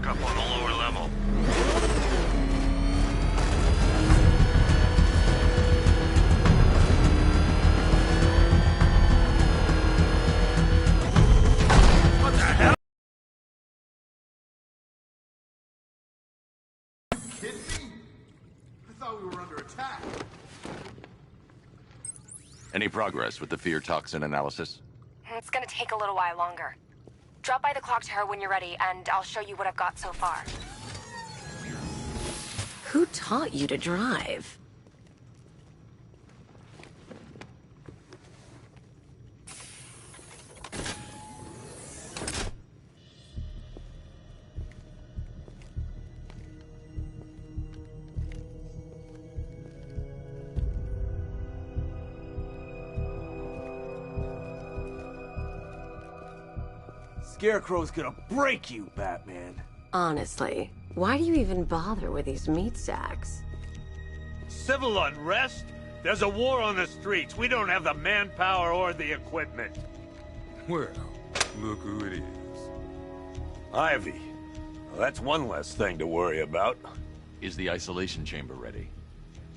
backup on the lower level. What the hell? Kidding me? I thought we were under attack. Any progress with the fear toxin analysis? It's gonna take a little while longer. Drop by the clock tower when you're ready, and I'll show you what I've got so far. Who taught you to drive? Scarecrow's gonna break you, Batman. Honestly, why do you even bother with these meat sacks? Civil unrest? There's a war on the streets. We don't have the manpower or the equipment. Well, look who it is. Ivy. Well, that's one less thing to worry about. Is the isolation chamber ready?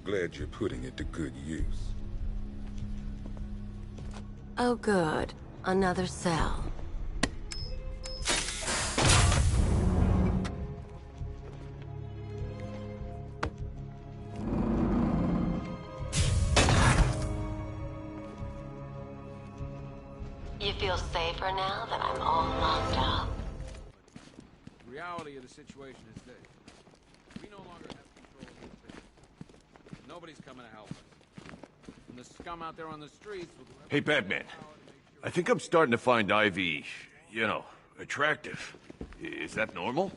Glad you're putting it to good use. Oh good, another cell. You feel safer now that I'm all locked up? The reality of the situation is this. We no longer have control of the city. Nobody's coming to help us. And the scum out there on the streets will do Hey, everything Batman. in their power to make sure I think I'm starting to find Ivy, attractive. Is that normal?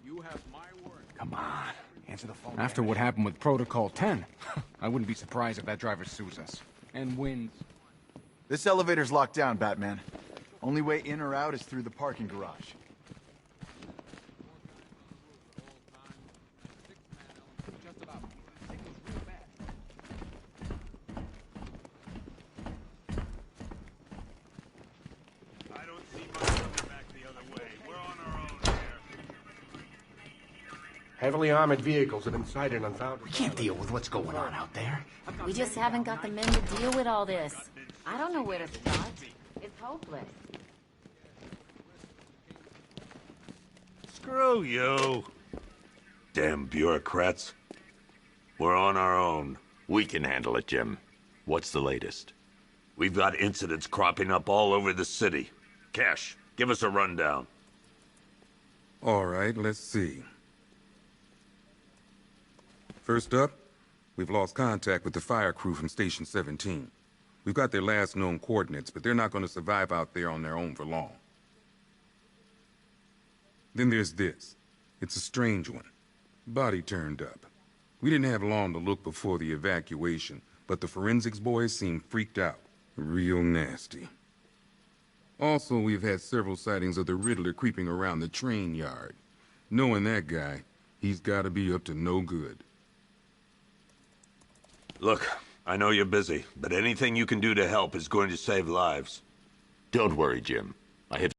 you have my word. Come on, answer the phone. After what happened with Protocol 10, I wouldn't be surprised if that driver sues us. And wins. This elevator's locked down, Batman. Only way in or out is through the parking garage. Just about. I think it was real bad. I don't see much coming back the other way. We're on our own here. Heavily armored vehicles have been sighted on Fountain. We can't deal with what's going on out there. We just haven't got the men to deal with all this. I don't know where to start. It's hopeless. Screw you. Damn bureaucrats. We're on our own. We can handle it, Jim. What's the latest? We've got incidents cropping up all over the city. Cash, give us a rundown. All right, let's see. First up, we've lost contact with the fire crew from Station 17. We've got their last known coordinates, but they're not going to survive out there on their own for long. Then there's this. It's a strange one. Body turned up. We didn't have long to look before the evacuation, but the forensics boys seem freaked out. Real nasty. Also, we've had several sightings of the Riddler creeping around the train yard. Knowing that guy, he's got to be up to no good. Look, I know you're busy, but anything you can do to help is going to save lives. Don't worry, Jim. I have...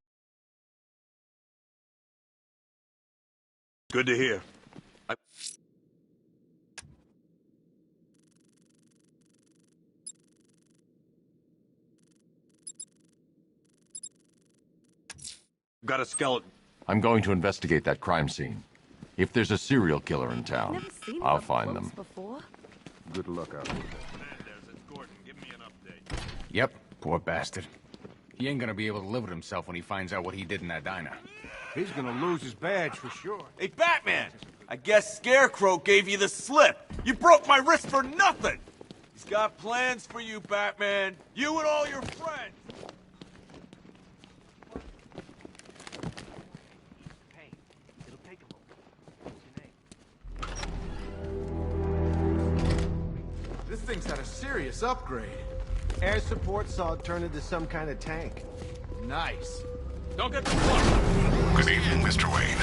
Good to hear. Got a skeleton. I'm going to investigate that crime scene. If there's a serial killer in town, I'll find them. Before? Good luck out there. Fernandez, it's Gordon. Give me an update. Yep, poor bastard. He ain't gonna be able to live with himself when he finds out what he did in that diner. He's gonna lose his badge for sure. Hey, Batman! I guess Scarecrow gave you the slip. You broke my wrist for nothing! He's got plans for you, Batman. You and all your friends. This thing's had a serious upgrade. Air support saw it turn into some kind of tank. Nice. Don't get the fuck. Good evening, Mr. Wayne.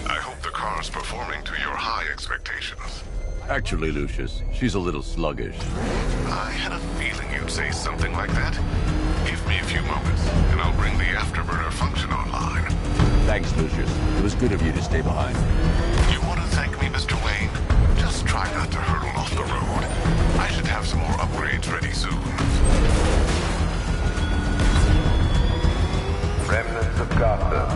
I hope the car's performing to your high expectations. Actually, Lucius, she's a little sluggish. I had a feeling you'd say something like that. Give me a few moments, and I'll bring the afterburner function online. Thanks, Lucius. It was good of you to stay behind. You want to thank me, Mr. Wayne? Just try not to hurtle off the road. I should have some more upgrades ready soon. Remnants of Gotham,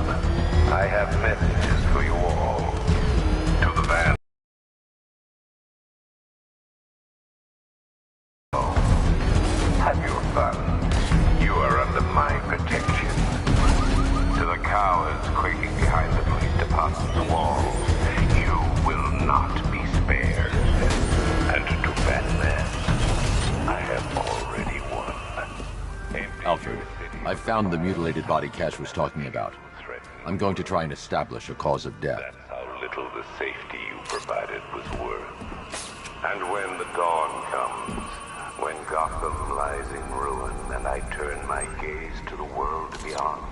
I have messages for you all. To the van. Have your fun. You are under my protection. To the cowards quaking behind the police department walls, you will not be spared. And to Batman, I have already won. Alfred, I found the mutilated body Cash was talking about. I'm going to try and establish a cause of death. That's how little the safety you provided was worth. And when the dawn comes, when Gotham lies in ruin and I turn my gaze to the world beyond,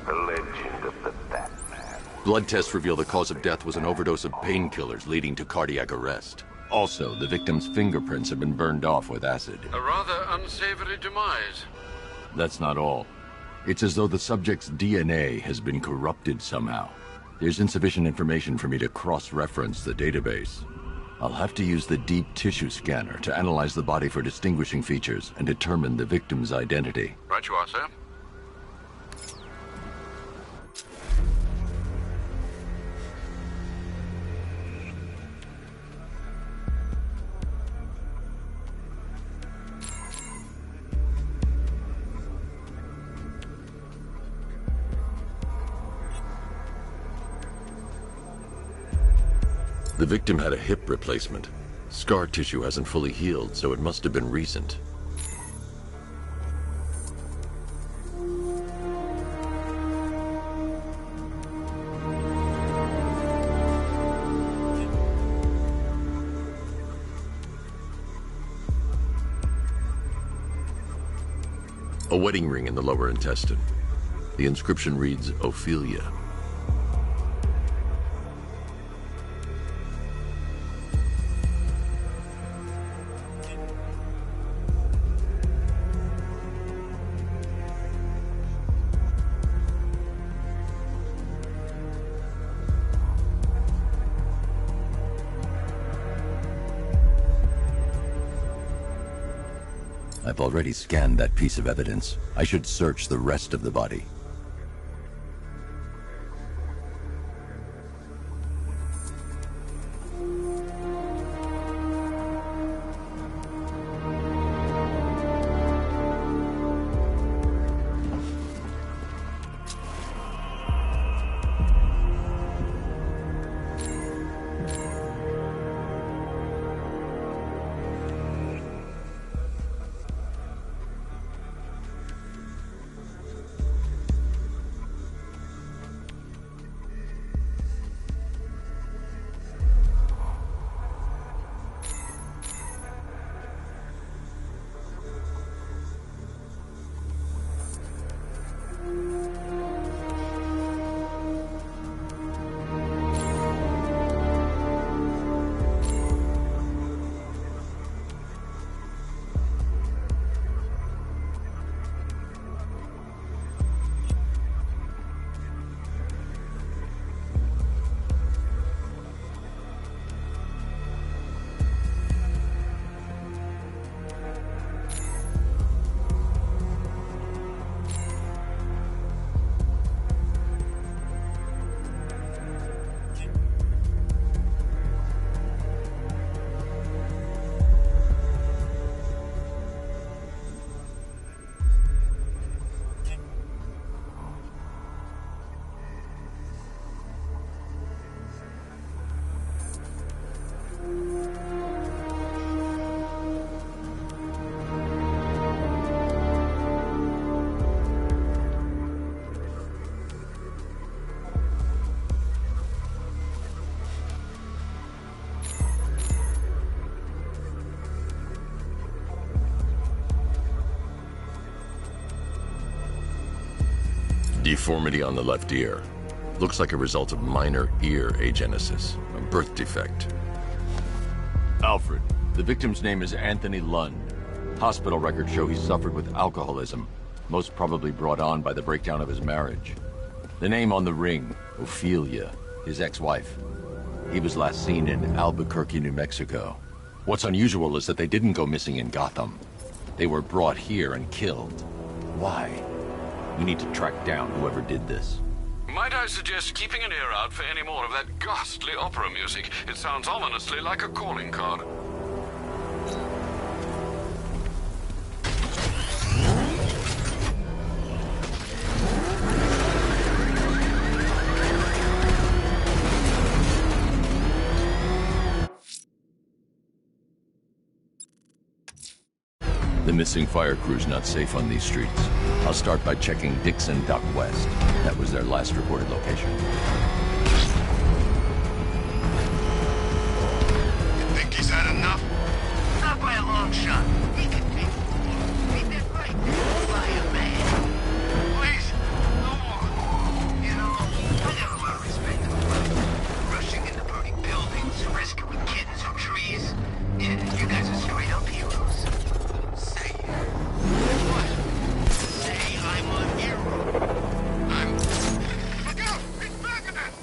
the legend of the Batman. Blood tests reveal the cause of death was an overdose of painkillers leading to cardiac arrest. Also, the victim's fingerprints have been burned off with acid. A rather unsavory demise. That's not all. It's as though the subject's DNA has been corrupted somehow. There's insufficient information for me to cross-reference the database. I'll have to use the deep tissue scanner to analyze the body for distinguishing features and determine the victim's identity. Right you are, sir. The victim had a hip replacement. Scar tissue hasn't fully healed, so it must have been recent. A wedding ring in the lower intestine. The inscription reads, Ophelia. I've already scanned that piece of evidence. I should search the rest of the body. Deformity on the left ear. Looks like a result of minor ear agenesis, a birth defect. Alfred, the victim's name is Anthony Lund. Hospital records show he suffered with alcoholism, most probably brought on by the breakdown of his marriage. The name on the ring, Ophelia, his ex-wife. He was last seen in Albuquerque, New Mexico. What's unusual is that they didn't go missing in Gotham. They were brought here and killed. Why? We need to track down whoever did this. Might I suggest keeping an ear out for any more of that ghastly opera music? It sounds ominously like a calling card. The missing fire crew's not safe on these streets. I'll start by checking Dixon Dock West. That was their last reported location. You think he's had enough? Not by a long shot. He can be that right by a man. Please, no more. You know, I got a lot of respect for you. Rushing into burning buildings, rescuing kittens from trees. Yeah, you guys are straight up heroes. Say it. What? Say I'm a hero. I'm... Look out! He's back at us!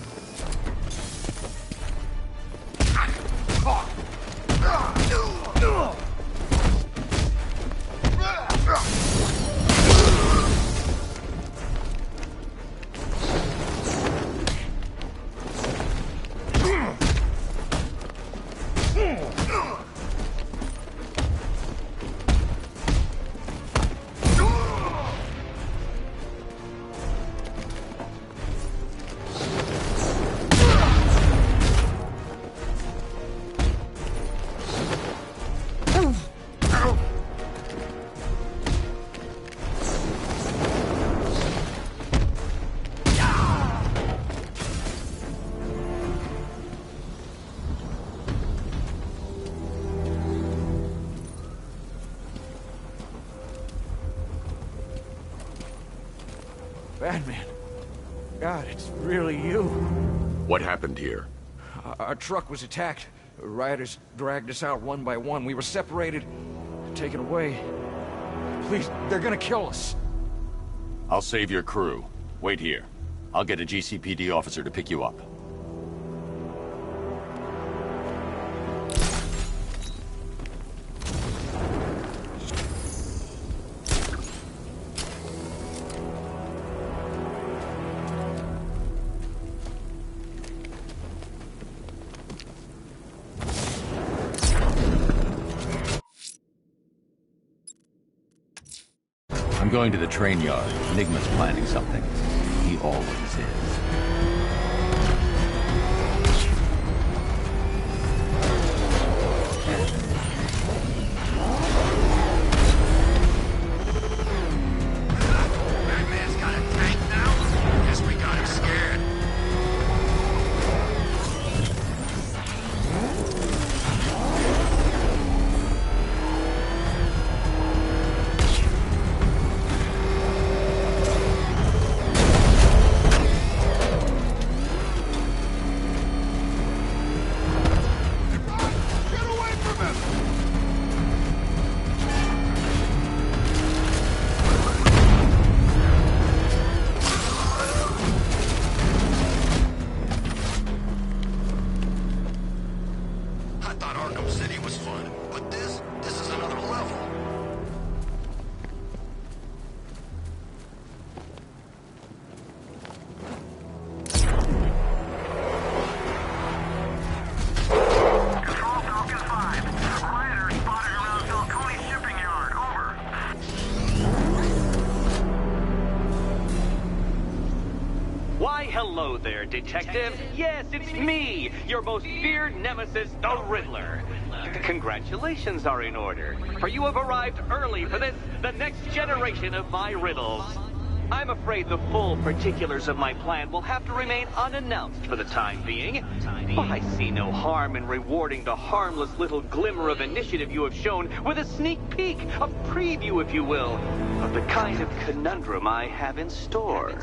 Batman. God, it's really you. What happened here? Our truck was attacked. Rioters dragged us out one by one. We were separated, taken away. Please, they're gonna kill us. I'll save your crew. Wait here. I'll get a GCPD officer to pick you up. I'm going to the train yard. Enigma's planning something. He always is. Batman's got a tank now? Guess we got him scared. I thought Arkham City was fun, but this is another level. Control Falcon 5. Rioters spotted around Falcone shipping yard. Over. Why, hello there, Detective. Yes, it's me, your most feared nemesis, the Riddler. Congratulations are in order, for you have arrived early for this, the next generation of my riddles. I'm afraid the full particulars of my plan will have to remain unannounced for the time being, but I see no harm in rewarding the harmless little glimmer of initiative you have shown with a sneak peek, a preview, if you will, of the kind of conundrum I have in store.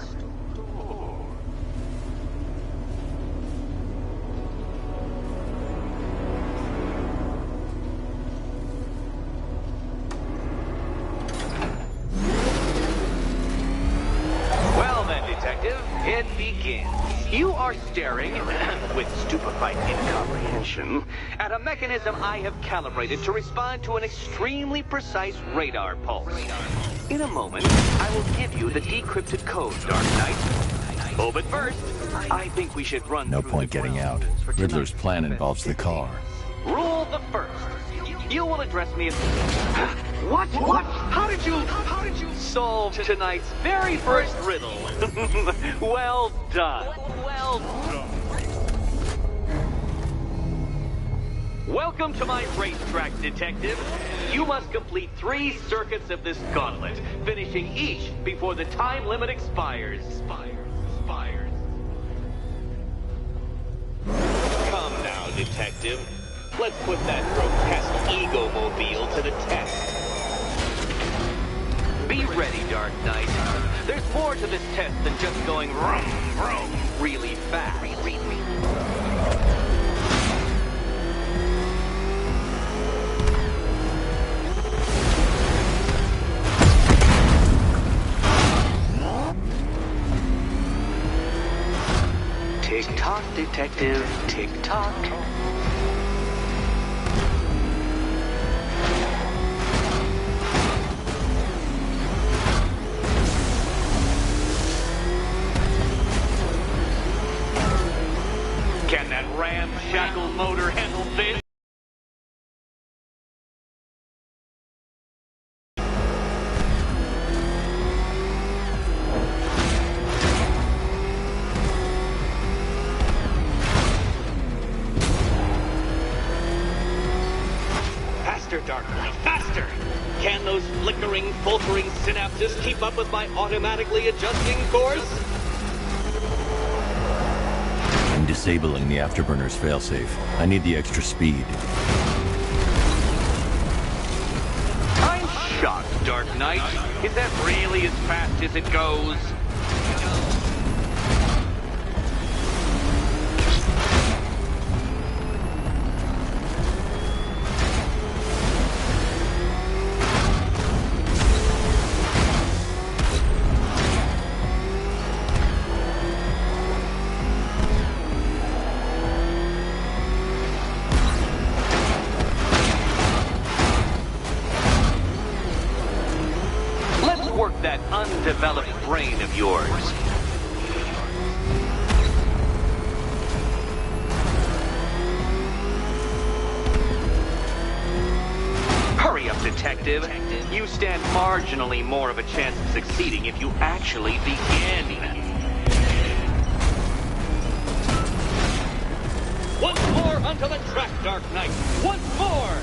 It begins. You are staring, with stupefied incomprehension, at a mechanism I have calibrated to respond to an extremely precise radar pulse. In a moment, I will give you the decrypted code, Dark Knight. Oh, but first, I think we should run No through point the getting out. grounds for Riddler's tonight's plan involves the car. Rule the first. You will address me as... What? How did you solve tonight's very first riddle? Well done. Well done. Welcome to my racetrack, Detective. You must complete 3 circuits of this gauntlet, finishing each before the time limit expires. Come now, Detective. Let's put that grotesque ego-mobile to the test. Be ready, Dark Knight. There's more to this test than just going vroom, vroom really fast. Tick-tock, Detective, tick-tock. Can that ramshackle motor handle this? Faster, Dark Knight, faster! Can those flickering, faltering synapses keep up with my automatically adjusting course? I'm disabling the afterburner's failsafe. I need the extra speed. I'm shocked, Dark Knight. Is that really as fast as it goes? Work that undeveloped brain of yours. Hurry up, Detective. You stand marginally more of a chance of succeeding if you actually begin. Once more onto the track, Dark Knight. Once more!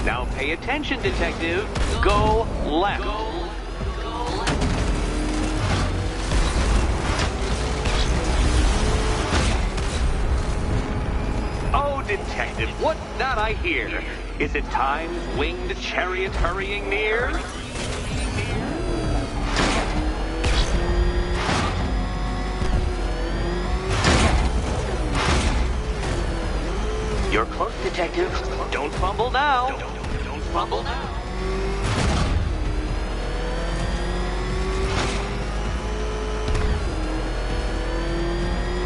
Now pay attention, Detective. Go left. Oh, Detective, what's that I hear? Is it time's winged chariot hurrying near? You're close, Detective. Don't fumble now. Don't fumble now.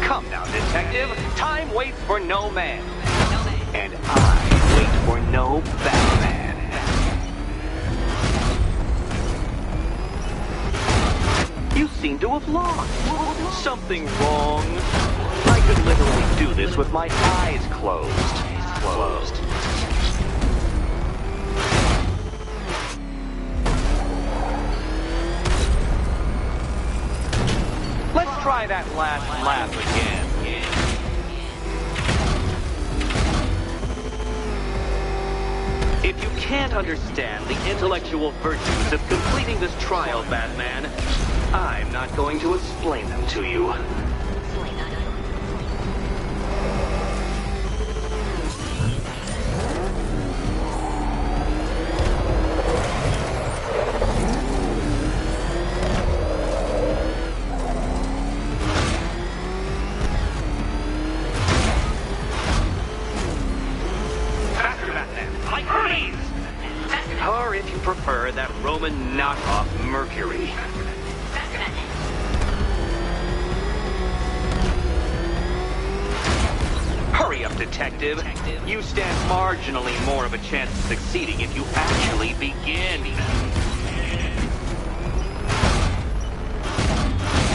Come now, Detective. Time waits for no man. And I wait for no Batman. You seem to have lost. Something wrong? I could literally do this with my eyes closed. Let's try that last lap again. If you can't understand the intellectual virtues of completing this trial, Batman, I'm not going to explain them to you. Or if you prefer, that Roman knockoff Mercury. Hurry up, Detective. You stand marginally more of a chance of succeeding if you actually begin.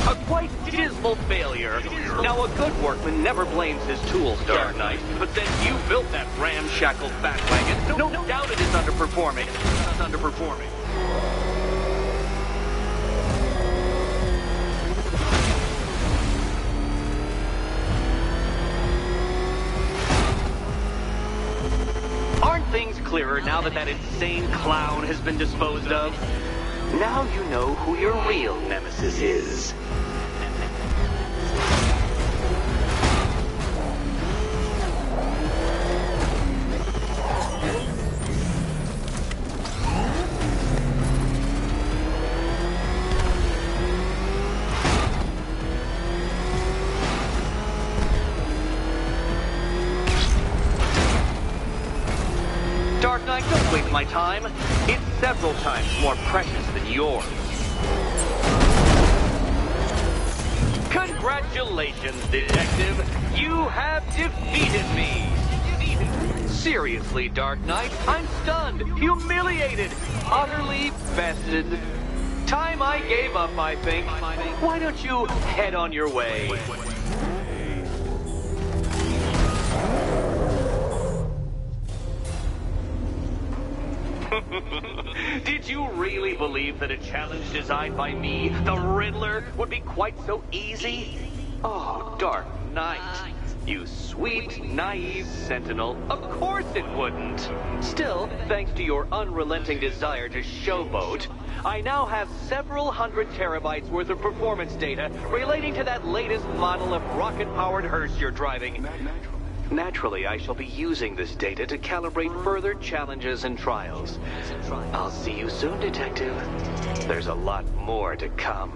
A quite dismal failure. Now, a good workman never blames his tools, Dark Knight, but then you built that ramshackle batwagon. No doubt it is underperforming. It's underperforming. Aren't things clearer now that insane clown has been disposed of? Now you know who your real nemesis is. Dark Knight, don't waste my time. It's several times more precious than yours. Congratulations, Detective. You have defeated me. Seriously, Dark Knight, I'm stunned, humiliated, utterly bested. Time I gave up, I think. Why don't you head on your way? Did you really believe that a challenge designed by me, the Riddler, would be quite so easy? Oh, Dark Knight. You sweet, naive sentinel. Of course it wouldn't. Still, thanks to your unrelenting desire to showboat, I now have several hundred terabytes worth of performance data relating to that latest model of rocket-powered hearse you're driving. Naturally, I shall be using this data to calibrate further challenges and trials. I'll see you soon, Detective. There's a lot more to come.